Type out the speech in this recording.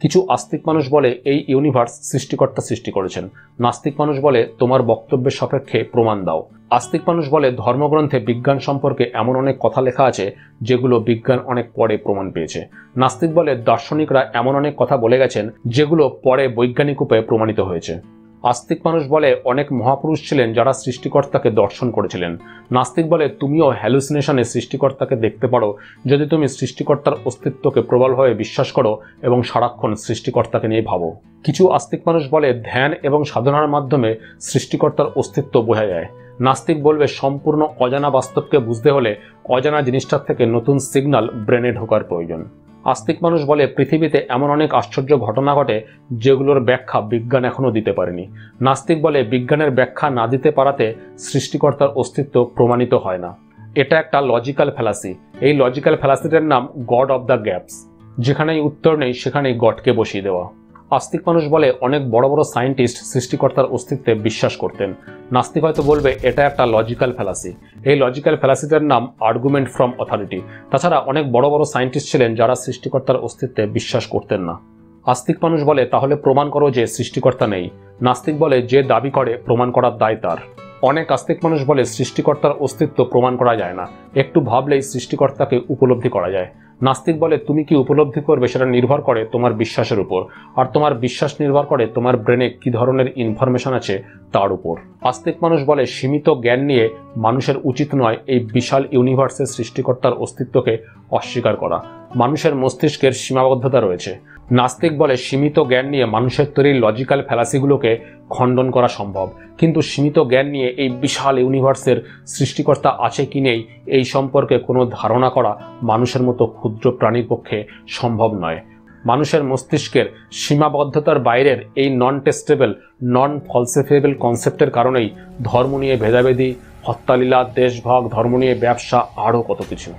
কিছু আস্তিক মানুষ বলে এই ইউনিভার্স সৃষ্টিকর্তা সৃষ্টি করেছেন। নাস্তিক মানুষ বলে তোমার বক্তব্যের সাপেক্ষে প্রমাণ দাও। আস্তিক মানুষ বলে ধর্মগ্রন্থে বিজ্ঞান সম্পর্কে এমন অনেক কথা লেখা আছে যেগুলো বিজ্ঞান অনেক পরে প্রমাণ পেয়েছে। নাস্তিক বলে দার্শনিকরা এমন অনেক কথা বলে গেছেন যেগুলো পরে বৈজ্ঞানিক উপায়ে প্রমাণিত হয়েছে। আস্তিক মানুষ বলে অনেক মহাপুরুষ ছিলেন যারা সৃষ্টিকর্তাকে দর্শন করেছিলেন। নাস্তিক বলে তুমিও হ্যালুসিনেশনে সৃষ্টিকর্তাকে দেখতে পারো যদি তুমি সৃষ্টিকর্তার অস্তিত্বকে প্রবলভাবে বিশ্বাস করো এবং সারাক্ষণ সৃষ্টিকর্তাকে নিয়ে ভাবো। কিছু আস্তিক মানুষ বলে ধ্যান এবং সাধনার মাধ্যমে সৃষ্টিকর্তার অস্তিত্ব বোঝা যায়। নাস্তিক বলবে সম্পূর্ণ অজানা বাস্তবকে বুঝতে হলে অজানা জিনিসটার থেকে নতুন সিগন্যাল ব্রেনে ঢোকার প্রয়োজন। আস্তিক মানুষ বলে পৃথিবীতে এমন অনেক আশ্চর্য ঘটনা ঘটে যেগুলোর ব্যাখ্যা বিজ্ঞান এখনো দিতে পারেনি। নাস্তিক বলে বিজ্ঞানের ব্যাখ্যা না দিতে পারাতে সৃষ্টিকর্তার অস্তিত্ব প্রমাণিত হয় না। এটা একটা লজিক্যাল ফ্যালাসি। এই লজিক্যাল ফ্যালাসিটার নাম গড অব দ্য গ্যাপস। যেখানেই উত্তর নেই সেখানেই গডকে বসিয়ে দেওয়া। আস্তিক মানুষ বলে অনেক বড় বড় সায়েন্টিস্ট সৃষ্টিকর্তার অস্তিত্বে বিশ্বাস করতেন। নাস্তিক হয়তো বলবে এটা একটা লজিক্যাল ফ্যালাসি। এই লজিক্যাল ফ্যালাসিটার নাম আর্গুমেন্ট ফ্রম অথরিটি। তাছাড়া অনেক বড় বড় সায়েন্টিস্ট ছিলেন যারা সৃষ্টিকর্তার অস্তিত্বে বিশ্বাস করতেন না। আস্তিক মানুষ বলে তাহলে প্রমাণ করো যে সৃষ্টিকর্তা নেই। নাস্তিক বলে যে দাবি করে প্রমাণ করার দায় তার। অনেক আস্তিক মানুষ বলে সৃষ্টিকর্তার অস্তিত্ব প্রমাণ করা যায় না, একটু ভাবলেই সৃষ্টিকর্তাকে উপলব্ধি করা যায়। নাস্তিক বলে তুমি কি উপলব্ধি করবে সেটা নির্ভর করে তোমার বিশ্বাসের উপর, আর তোমার বিশ্বাস নির্ভর করে তোমার ব্রেনে কি ধরনের ইনফরমেশন আছে তার উপর। আস্তিক মানুষ বলে সীমিত জ্ঞান নিয়ে মানুষের উচিত নয় এই বিশাল ইউনিভার্সের সৃষ্টিকর্তার অস্তিত্বকে অস্বীকার করা। মানুষের মস্তিষ্কের সীমাবদ্ধতা রয়েছে। নাস্তিক বলে সীমিত জ্ঞান নিয়ে মানুষের তৈরি লজিক্যাল ফ্যালাসিগুলোকে খণ্ডন করা সম্ভব, কিন্তু সীমিত জ্ঞান নিয়ে এই বিশাল ইউনিভার্সের সৃষ্টিকর্তা আছে কি নেই এই সম্পর্কে কোনো ধারণা করা মানুষের মতো ক্ষুদ্র প্রাণীর পক্ষে সম্ভব নয়। মানুষের মস্তিষ্কের সীমাবদ্ধতার বাইরের এই নন টেস্টেবল, নন ফলসিফিয়েবল কনসেপ্টের কারণেই ধর্ম নিয়ে ভেদাভেদি, হত্যালীলা, দেশভাগ, ধর্ম নিয়ে ব্যবসা, আরও কত কিছু।